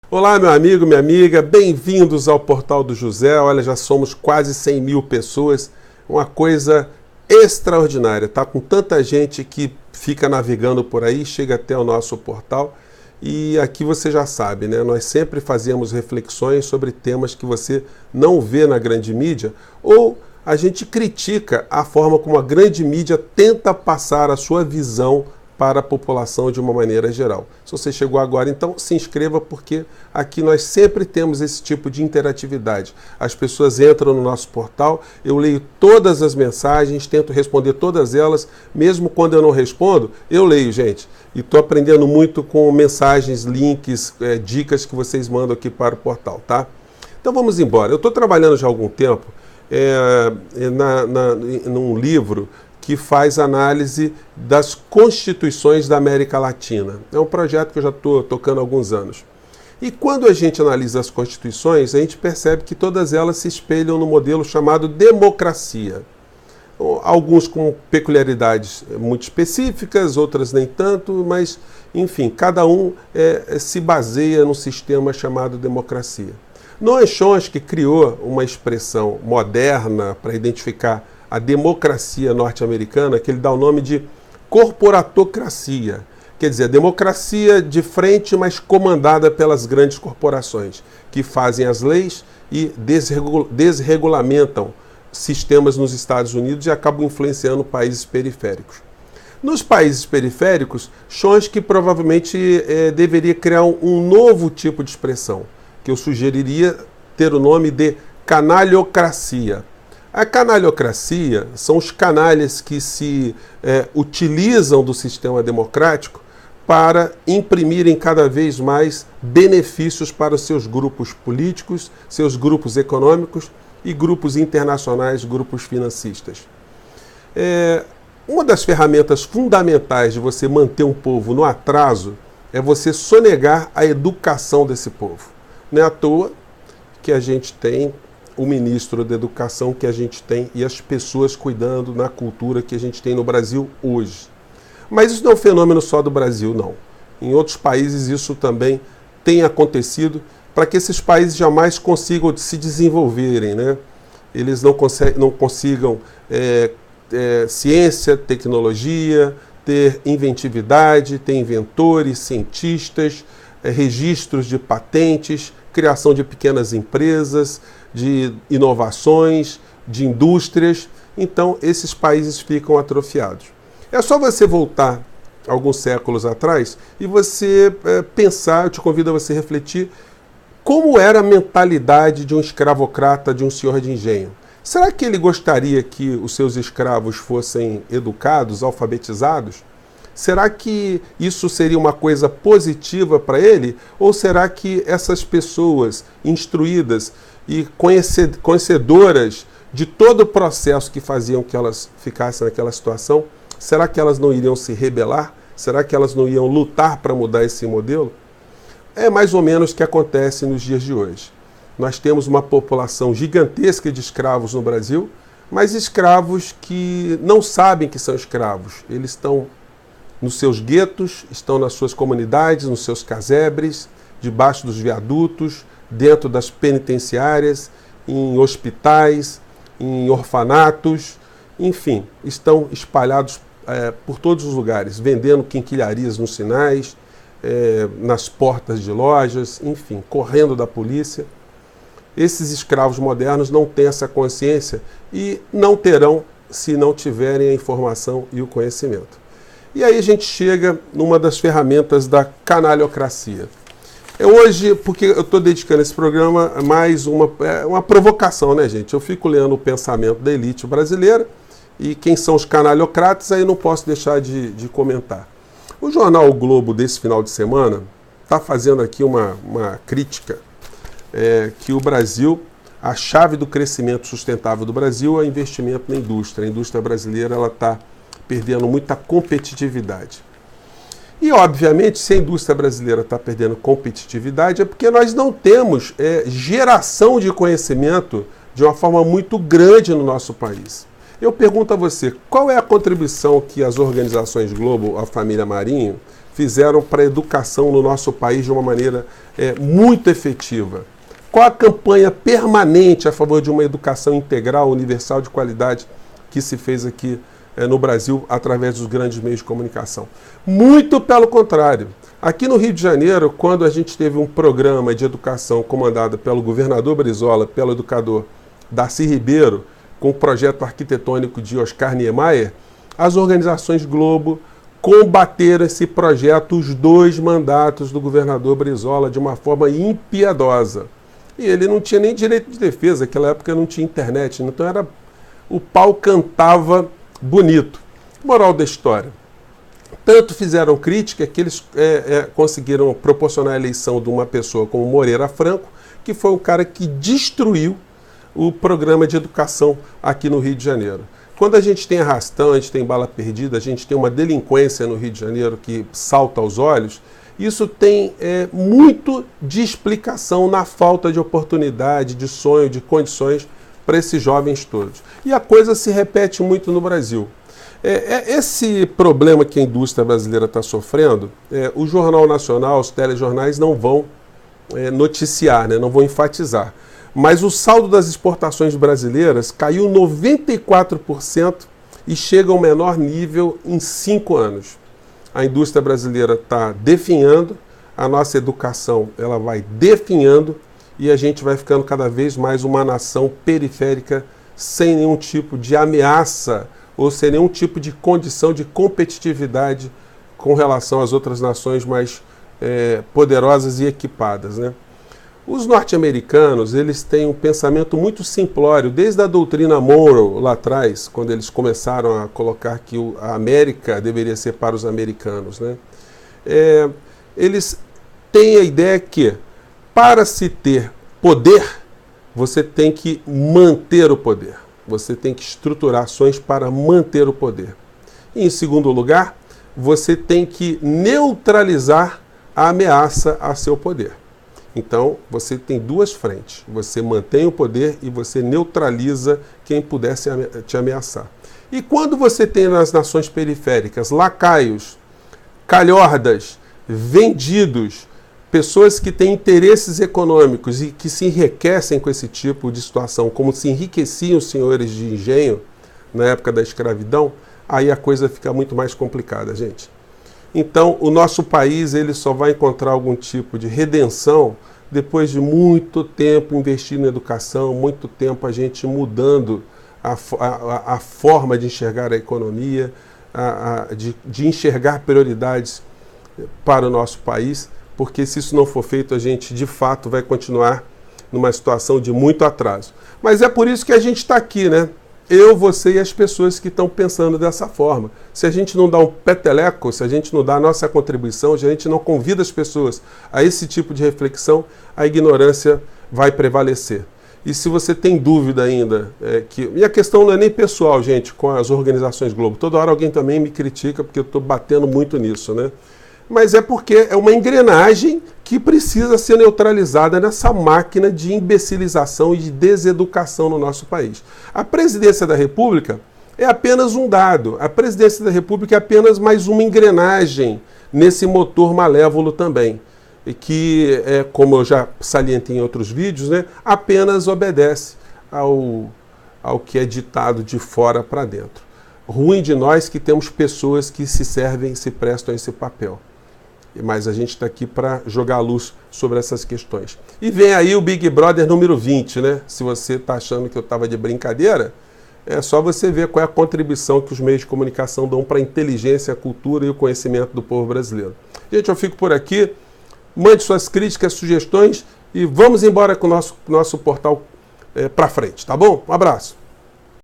Olá, meu amigo, minha amiga, bem-vindos ao Portal do José. Olha, já somos quase 100 mil pessoas, uma coisa extraordinária, tá? Com tanta gente que fica navegando por aí, chega até o nosso portal e aqui você já sabe, né? Nós sempre fazemos reflexões sobre temas que você não vê na grande mídia ou a gente critica a forma como a grande mídia tenta passar a sua visão para a população de uma maneira geral. Se você chegou agora, então se inscreva, porque aqui nós sempre temos esse tipo de interatividade. As pessoas entram no nosso portal, eu leio todas as mensagens, tento responder todas elas, mesmo quando eu não respondo, eu leio, gente. E estou aprendendo muito com mensagens, links, dicas que vocês mandam aqui para o portal, tá? Então vamos embora. Eu estou trabalhando já há algum tempo num livro que faz análise das constituições da América Latina. É um projeto que eu já estou tocando há alguns anos. E quando a gente analisa as constituições, a gente percebe que todas elas se espelham no modelo chamado democracia. Alguns com peculiaridades muito específicas, outras nem tanto, mas, enfim, cada um se baseia num sistema chamado democracia. Noam Chomsky criou uma expressão moderna para identificar a democracia norte-americana, que ele dá o nome de corporatocracia. Quer dizer, a democracia de frente, mas comandada pelas grandes corporações, que fazem as leis e desregulamentam sistemas nos Estados Unidos e acabam influenciando países periféricos. Nos países periféricos, Chomsky provavelmente deveria criar um novo tipo de expressão, que eu sugeriria ter o nome de canalhocracia. A canalhocracia são os canalhas que se utilizam do sistema democrático para imprimirem cada vez mais benefícios para os seus grupos políticos, seus grupos econômicos e grupos internacionais, grupos financistas. Uma das ferramentas fundamentais de você manter um povo no atraso é você sonegar a educação desse povo. Não é à toa que a gente tem o ministro da Educação que a gente tem e as pessoas cuidando na cultura que a gente tem no Brasil hoje. Mas isso não é um fenômeno só do Brasil, não. Em outros países isso também tem acontecido para que esses países jamais consigam se desenvolverem, né? Eles não consigam ciência, tecnologia, ter inventividade, ter inventores, cientistas, registros de patentes, criação de pequenas empresas, de inovações, de indústrias. Então, esses países ficam atrofiados. É só você voltar alguns séculos atrás e você pensar, eu te convido a você refletir, como era a mentalidade de um escravocrata, de um senhor de engenho. Será que ele gostaria que os seus escravos fossem educados, alfabetizados? Será que isso seria uma coisa positiva para ele? Ou será que essas pessoas instruídas e conhecedoras de todo o processo que faziam que elas ficassem naquela situação, será que elas não iriam se rebelar? Será que elas não iam lutar para mudar esse modelo? É mais ou menos o que acontece nos dias de hoje. Nós temos uma população gigantesca de escravos no Brasil, mas escravos que não sabem que são escravos. Eles estão nos seus guetos, estão nas suas comunidades, nos seus casebres, debaixo dos viadutos, dentro das penitenciárias, em hospitais, em orfanatos, enfim, estão espalhados por todos os lugares, vendendo quinquilharias nos sinais, nas portas de lojas, enfim, correndo da polícia. Esses escravos modernos não têm essa consciência e não terão se não tiverem a informação e o conhecimento. E aí a gente chega numa das ferramentas da canalhocracia. Hoje, porque eu estou dedicando esse programa a mais uma provocação, né, gente? Eu fico lendo o pensamento da elite brasileira e quem são os canalhocratas, aí não posso deixar de comentar. O jornal O Globo desse final de semana está fazendo aqui uma crítica que o Brasil, a chave do crescimento sustentável do Brasil é investimento na indústria. A indústria brasileira está perdendo muita competitividade. E, obviamente, se a indústria brasileira está perdendo competitividade, é porque nós não temos geração de conhecimento de uma forma muito grande no nosso país. Eu pergunto a você, qual é a contribuição que as organizações Globo, a família Marinho, fizeram para a educação no nosso país de uma maneira muito efetiva? Qual a campanha permanente a favor de uma educação integral, universal, de qualidade que se fez aqui no Brasil através dos grandes meios de comunicação? Muito pelo contrário. Aqui no Rio de Janeiro, quando a gente teve um programa de educação comandado pelo governador Brizola, pelo educador Darcy Ribeiro, com o projeto arquitetônico de Oscar Niemeyer, as organizações Globo combateram esse projeto, os 2 mandatos do governador Brizola, de uma forma impiedosa. E ele não tinha nem direito de defesa, naquela época não tinha internet, então o pau cantava bonito. Moral da história. Tanto fizeram crítica que eles conseguiram proporcionar a eleição de uma pessoa como Moreira Franco, que foi o cara que destruiu o programa de educação aqui no Rio de Janeiro. Quando a gente tem arrastão, a gente tem bala perdida, a gente tem uma delinquência no Rio de Janeiro que salta aos olhos, isso tem muito de explicação na falta de oportunidade, de sonho, de condições para esses jovens todos. E a coisa se repete muito no Brasil. Esse problema que a indústria brasileira está sofrendo, o Jornal Nacional, os telejornais não vão noticiar, né, não vão enfatizar. Mas o saldo das exportações brasileiras caiu 94% e chega ao menor nível em 5 anos. A indústria brasileira está definhando, a nossa educação ela vai definhando e a gente vai ficando cada vez mais uma nação periférica sem nenhum tipo de ameaça ou sem nenhum tipo de condição de competitividade com relação às outras nações mais poderosas e equipadas, né? Os norte-americanos, eles têm um pensamento muito simplório, desde a doutrina Monroe, lá atrás, quando eles começaram a colocar que a América deveria ser para os americanos, né? Eles têm a ideia que, para se ter poder, você tem que manter o poder. Você tem que estruturar ações para manter o poder. E, em segundo lugar, você tem que neutralizar a ameaça a seu poder. Então, você tem 2 frentes. Você mantém o poder e você neutraliza quem pudesse te ameaçar. E quando você tem nas nações periféricas lacaios, calhordas, vendidos, pessoas que têm interesses econômicos e que se enriquecem com esse tipo de situação, como se enriqueciam os senhores de engenho na época da escravidão, aí a coisa fica muito mais complicada, gente. Então, o nosso país ele só vai encontrar algum tipo de redenção depois de muito tempo investindo em educação, muito tempo a gente mudando a forma de enxergar a economia, de enxergar prioridades para o nosso país, porque se isso não for feito, a gente de fato vai continuar numa situação de muito atraso. Mas é por isso que a gente está aqui, né? Eu, você e as pessoas que estão pensando dessa forma. Se a gente não dá um peteleco, se a gente não dá a nossa contribuição, se a gente não convida as pessoas a esse tipo de reflexão, a ignorância vai prevalecer. E se você tem dúvida ainda, e a questão não é nem pessoal, gente, com as organizações Globo. Toda hora alguém também me critica porque eu estou batendo muito nisso, né? Mas é porque é uma engrenagem que precisa ser neutralizada nessa máquina de imbecilização e de deseducação no nosso país. A presidência da República é apenas um dado. A presidência da República é apenas mais uma engrenagem nesse motor malévolo também. E que, como eu já salientei em outros vídeos, né, apenas obedece ao que é ditado de fora para dentro. Ruim de nós que temos pessoas que se servem, se prestam a esse papel. Mas a gente está aqui para jogar luz sobre essas questões. E vem aí o Big Brother número 20, né? Se você está achando que eu estava de brincadeira, é só você ver qual é a contribuição que os meios de comunicação dão para a inteligência, a cultura e o conhecimento do povo brasileiro. Gente, eu fico por aqui. Mande suas críticas, sugestões e vamos embora com o nosso portal para frente, tá bom? Um abraço.